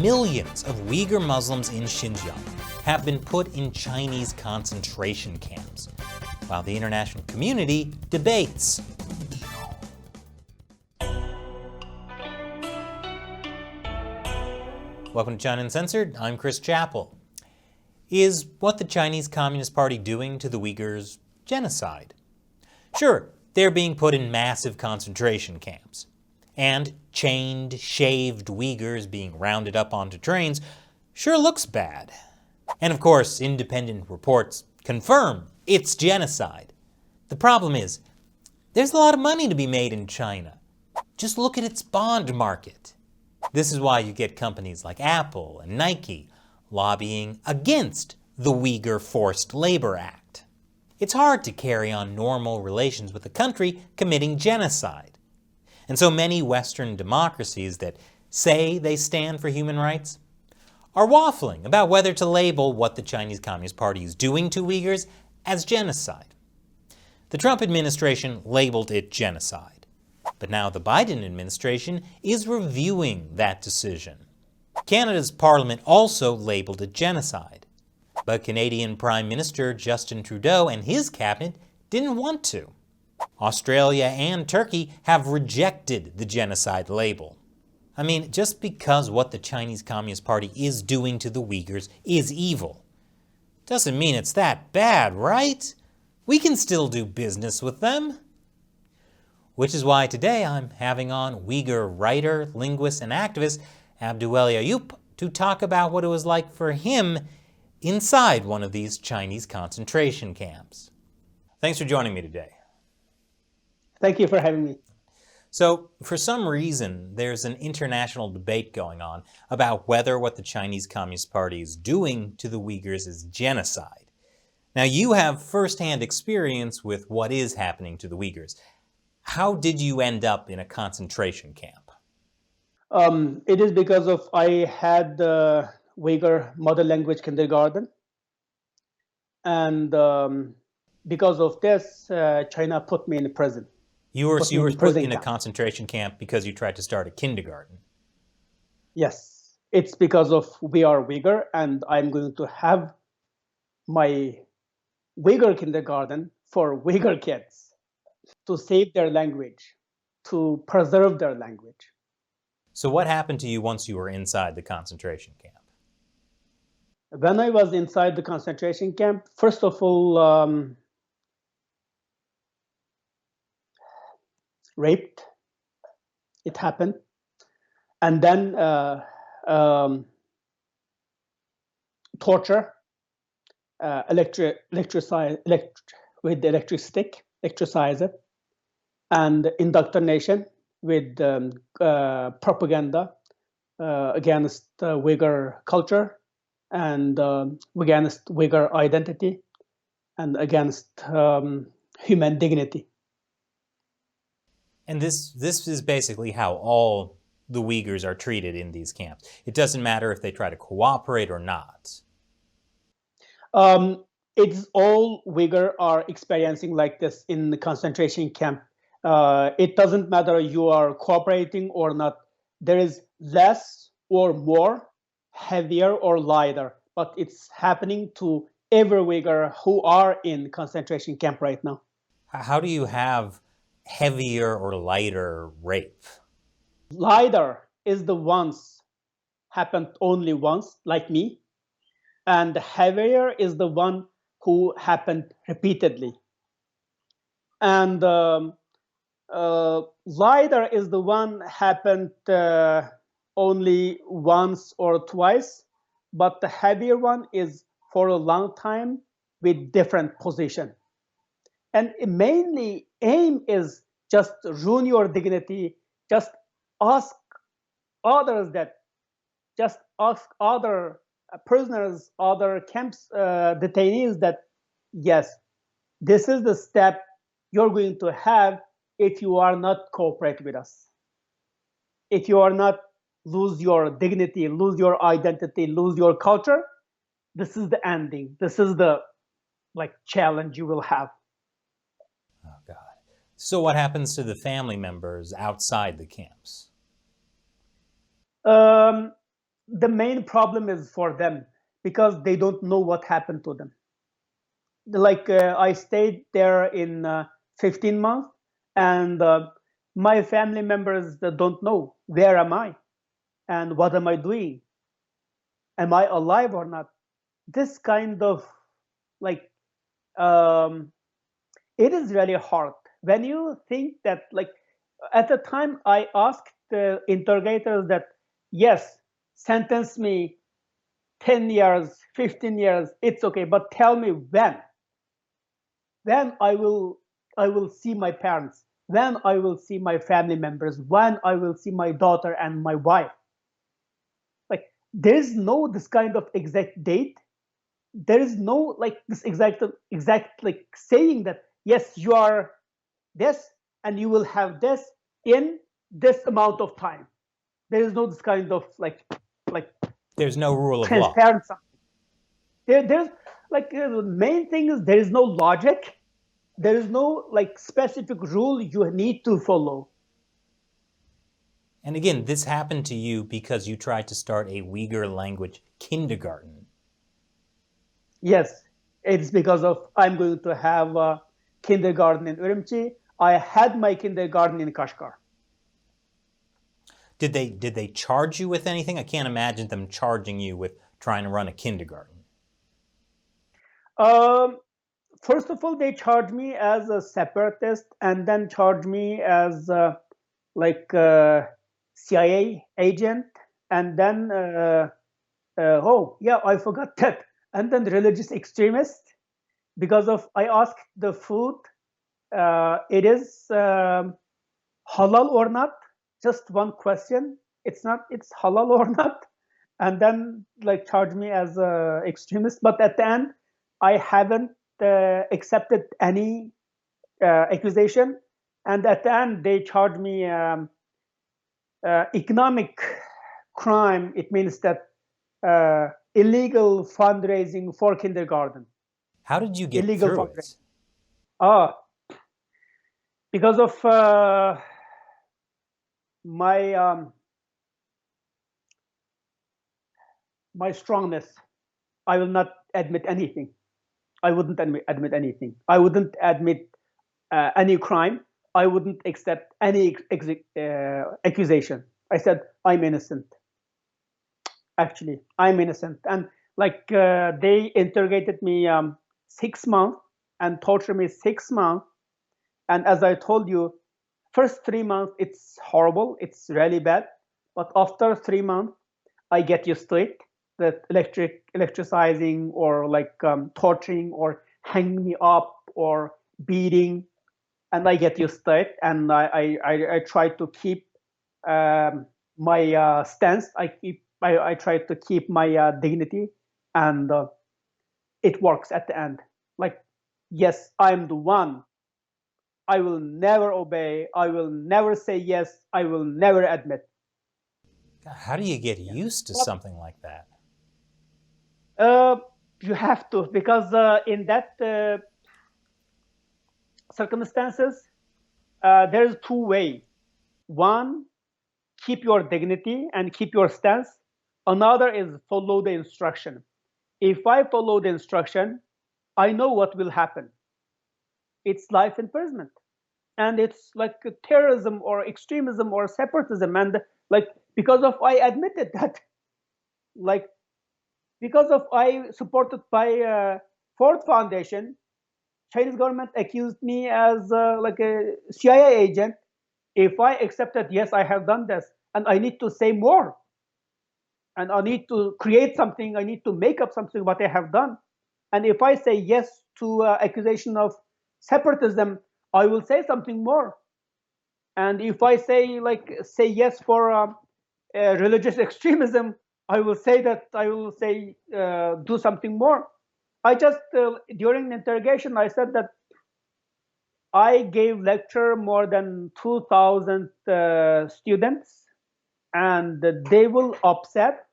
millions of Uyghur Muslims in Xinjiang have been put in Chinese concentration camps, while the international community debates. Welcome to China Uncensored. I'm Chris Chappell. Is what the Chinese Communist Party doing to the Uyghurs genocide? Sure, they're being put in massive concentration camps. And chained, shaved Uyghurs being rounded up onto trains sure looks bad. And of course, independent reports confirm it's genocide. The problem is, there's a lot of money to be made in China. Just look at its bond market. This is why you get companies like Apple and Nike lobbying against the Uyghur Forced Labor Act. It's hard to carry on normal relations with a country committing genocide. And so many Western democracies that say they stand for human rights are waffling about whether to label what the Chinese Communist Party is doing to Uyghurs as genocide. The Trump administration labeled it genocide. But now the Biden administration is reviewing that decision. Canada's parliament also labeled it genocide. But Canadian Prime Minister Justin Trudeau and his cabinet didn't want to. Australia and Turkey have rejected the genocide label. I mean, just because what the Chinese Communist Party is doing to the Uyghurs is evil doesn't mean it's that bad, right? We can still do business with them. Which is why today I'm having on Uyghur writer, linguist, and activist Abduweli Ayup to talk about what it was like for him inside one of these Chinese concentration camps. Thanks for joining me today. Thank you for having me. So, for some reason, there's an international debate going on about whether what the Chinese Communist Party is doing to the Uyghurs is genocide. Now, you have firsthand experience with what is happening to the Uyghurs. How did you end up in a concentration camp? It is because of I had the Uyghur mother language kindergarten, and because of this, China put me in prison. You were put in a concentration camp because you tried to start a kindergarten. Yes, it's because of we are Uyghur, and I'm going to have my Uyghur kindergarten for Uyghur kids to save their language, to preserve their language. So what happened to you once you were inside the concentration camp? When I was inside the concentration camp, first of all, raped. It happened. And then torture, with the electric stick, electricize it, and indoctrination with propaganda against Uyghur culture and against Uyghur identity and against human dignity. And this is basically how all the Uyghurs are treated in these camps. It doesn't matter if they try to cooperate or not. It's all Uyghur are experiencing like this in the concentration camp. It doesn't matter you are cooperating or not. There is less or more, heavier or lighter, but it's happening to every Uyghur who are in concentration camp right now. How do you have heavier or lighter rape? Lighter is the ones happened only once, like me, and heavier is the one who happened repeatedly. And lighter is the one happened only once or twice, but the heavier one is for a long time with different position. And mainly aim is just ruin your dignity, just ask others that, just ask other prisoners, other camps, detainees that, yes, this is the step you're going to have if you are not cooperate with us. If you are not lose your dignity, lose your identity, lose your culture, this is the ending. This is the challenge you will have. Oh, God. So what happens to the family members outside the camps? the main problem is for them because they don't know what happened to them. Like I stayed there in 15 months, and my family members don't know where am I and what am I doing, am I alive or not. This kind of like it is really hard when you think that, like, at the time I asked the interrogators that, yes, sentence me 10 years, 15 years, it's okay, but tell me when I will see my parents, when I will see my family members, when I will see my daughter and my wife. Like, there's no this kind of exact date. There is no like this exact like saying that, yes, you are this and you will have this in this amount of time. There is no this kind of like there's no rule of law. transparent something. There's like the main thing is there is no logic. There is no like specific rule you need to follow. And again, this happened to you because you tried to start a Uyghur language kindergarten. Yes, it's because of I'm going to have a kindergarten in Urumqi. I had my kindergarten in Kashgar. Did they charge you with anything? I can't imagine them charging you with trying to run a kindergarten. First of all, they charged me as a separatist, and then charged me as CIA agent, and then oh yeah, I forgot that, and then religious extremist, because of I asked the food, it is halal or not. Just one question. It's halal or not, and then like charge me as a extremist. But at the end, I haven't accepted any accusation, and at the end they charged me economic crime. It means that illegal fundraising for kindergarten. How did you get illegal through fundraising. it? Because of my my strongness, I will not admit anything. I wouldn't admit anything. I wouldn't admit any crime. I wouldn't accept any accusation. I said I'm innocent. Actually, I'm innocent. And like they interrogated me 6 months and tortured me 6 months. And as I told you, first 3 months it's horrible. It's really bad. But after 3 months, I get used to it. That electricizing or like torturing or hanging me up or beating, and I get used to it. And I try to keep my stance. I try to keep my dignity, and it works at the end. Like, yes, I'm the one. I will never obey. I will never say yes. I will never admit. God, how do you get used to something like that? You have to, because in that circumstances, there's two ways. One, keep your dignity and keep your stance. Another is follow the instruction. If I follow the instruction, I know what will happen. It's life imprisonment. And it's like terrorism or extremism or separatism. And like, because of I admitted that, like, because of I supported by Ford Foundation, Chinese government accused me as like a CIA agent. If I accepted, yes, I have done this, and I need to say more, and I need to create something, I need to make up something what I have done. And if I say yes to accusation of separatism, I will say something more. And if I say yes for religious extremism, I will say do something more. I just during the interrogation I said that I gave lecture more than 2,000 students, and they will upset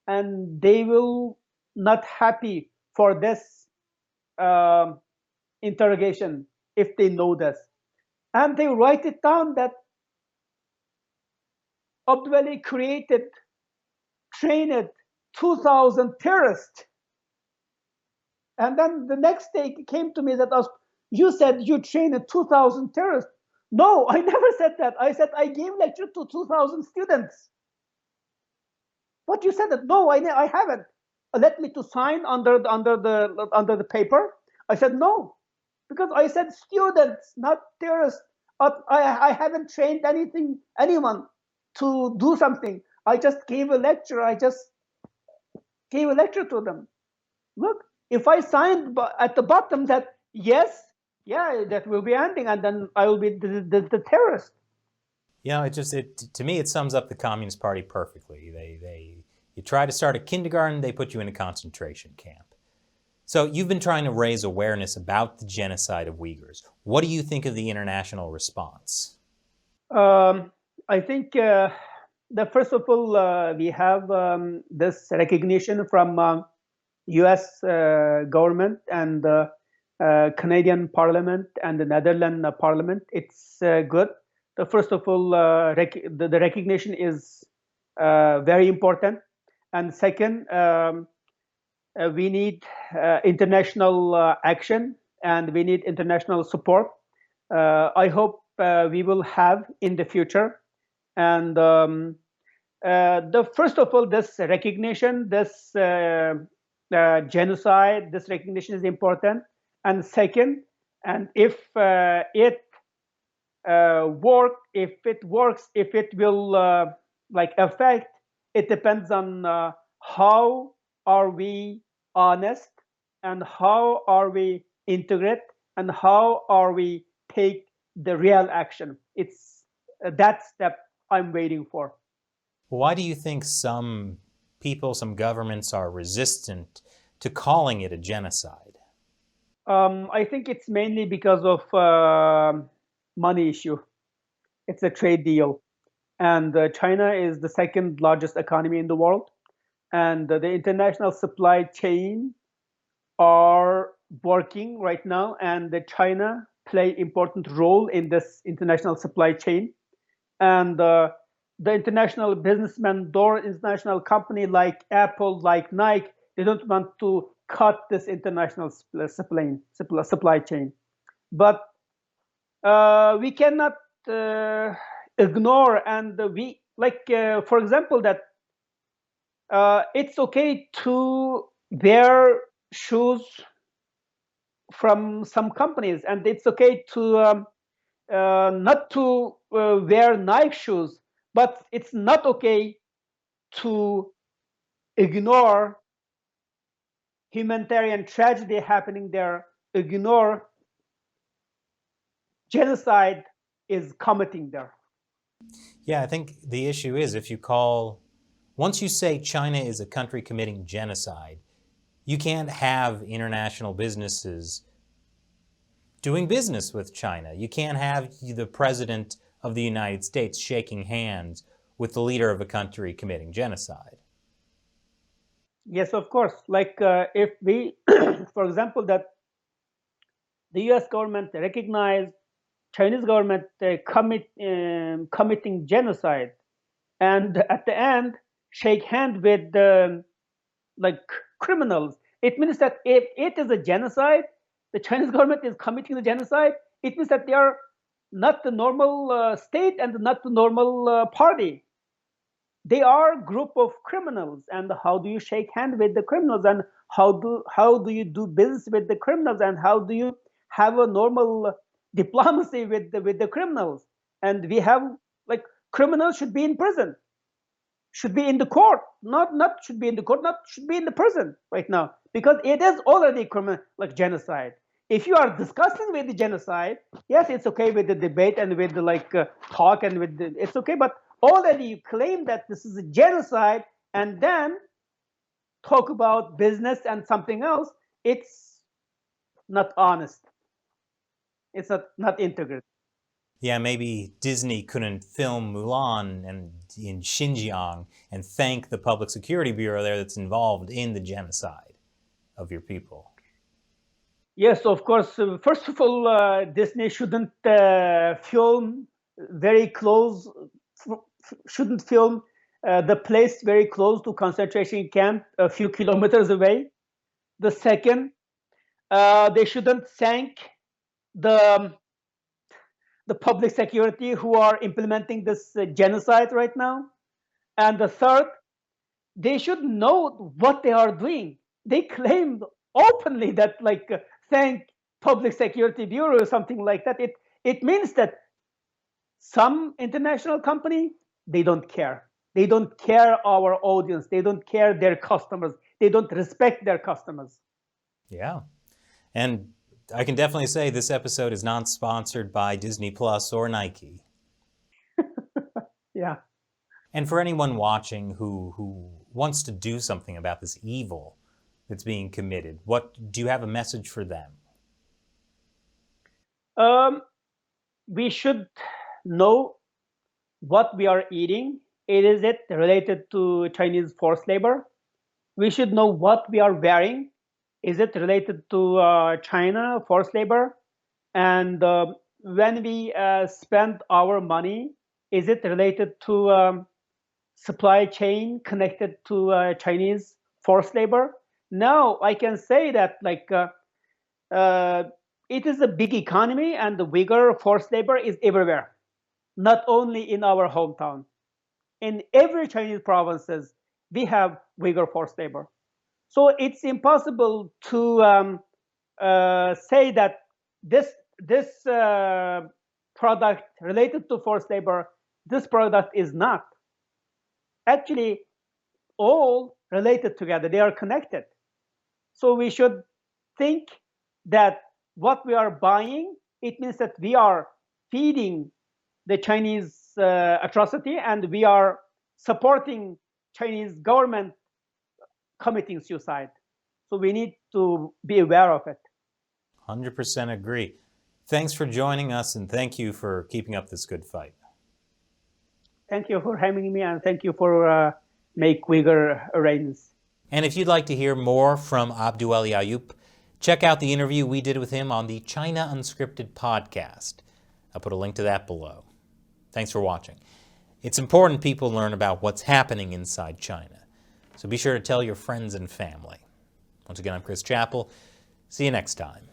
and they will not happy for this interrogation if they know this. And they write it down that Abduweli created trained 2,000 terrorists. And then the next day it came to me that you said you trained 2,000 terrorists. No, I never said that. I said I gave lecture to 2,000 students. But you said that. No, I haven't. Let me to sign under the paper. I said no, because I said students, not terrorists. I haven't trained anyone to do something. I just gave a lecture. I just gave a lecture to them. Look, if I signed at the bottom that yes, yeah, that will be ending, and then I will be the terrorist. You know, to me, it sums up the Communist Party perfectly. You try to start a kindergarten, they put you in a concentration camp. So you've been trying to raise awareness about the genocide of Uyghurs. What do you think of the international response? I think that first of all, we have this recognition from U.S. government and Canadian Parliament and the Netherlands Parliament. It's good. First of all, the recognition is very important. And second, we need international action, and we need international support. I hope we will have in the future. And first of all, this recognition, this genocide, this recognition is important. And second, and if it works, if it will affect, it depends on how are we honest, and how are we integrate, and how are we take the real action. It's that step I'm waiting for. Why do you think some people, some governments are resistant to calling it a genocide? I think it's mainly because of money issue. It's a trade deal. And China is the second largest economy in the world. And the international supply chain are working right now. And China play important role in this international supply chain. And the international businessmen, or international company like Apple, like Nike, they don't want to cut this international supply chain. But we cannot ignore, and we for example, that it's okay to wear shoes from some companies, and it's okay to not to wear Nike shoes, but it's not okay to ignore humanitarian tragedy happening there, ignore genocide is committing there. Yeah, I think the issue is once you say China is a country committing genocide, you can't have international businesses doing business with China. You can't have the president of the United States shaking hands with the leader of a country committing genocide. Yes, of course. If we, for example, that the U.S. government recognize Chinese government committing genocide, and at the end shake hand with criminals, it means that if it is a genocide, the Chinese government is committing the genocide, it means that they are not the normal state and not the normal party. They are a group of criminals, and how do you shake hand with the criminals, and how do you do business with the criminals, and how do you have a normal diplomacy with the criminals? And we have criminals should be in prison, should be in the court, not should be in the court, not should be in the prison right now, because it is already criminal, genocide. If you are discussing with the genocide, yes, it's okay with the debate and with the talk and with it's okay, but already you claim that this is a genocide and then talk about business and something else, it's not honest. It's not integrated. Yeah, maybe Disney couldn't film Mulan in Xinjiang and thank the Public Security Bureau there that's involved in the genocide of your people. Yes, of course. First of all, Disney shouldn't film very close, shouldn't film the place very close to concentration camp, a few kilometers away. The second, they shouldn't thank the public security who are implementing this genocide right now. And the third, they should know what they are doing. They claim openly that thank public security bureau or something like that. It means that some international company, they don't care. They don't care our audience. They don't care their customers. They don't respect their customers. Yeah. And I can definitely say this episode is not sponsored by Disney Plus or Nike. Yeah. And for anyone watching who wants to do something about this evil that's being committed, do you have a message for them? We should know what we are eating. Is it related to Chinese forced labor? We should know what we are wearing. Is it related to China forced labor? And when we spend our money, is it related to supply chain connected to Chinese forced labor? Now I can say that it is a big economy, and the Uyghur forced labor is everywhere, not only in our hometown. In every Chinese provinces, we have Uyghur forced labor. So it's impossible to say that this product related to forced labor, this product is not. Actually, all related together. They are connected. So we should think that what we are buying, it means that we are feeding the Chinese atrocity, and we are supporting Chinese government committing suicide. So we need to be aware of it. 100% agree. Thanks for joining us, and thank you for keeping up this good fight. Thank you for having me, and thank you for Make Uyghur Arrangements. And if you'd like to hear more from Abduweli Ayup, check out the interview we did with him on the China Unscripted podcast. I'll put a link to that below. Thanks for watching. It's important people learn about what's happening inside China, so be sure to tell your friends and family. Once again, I'm Chris Chappell. See you next time.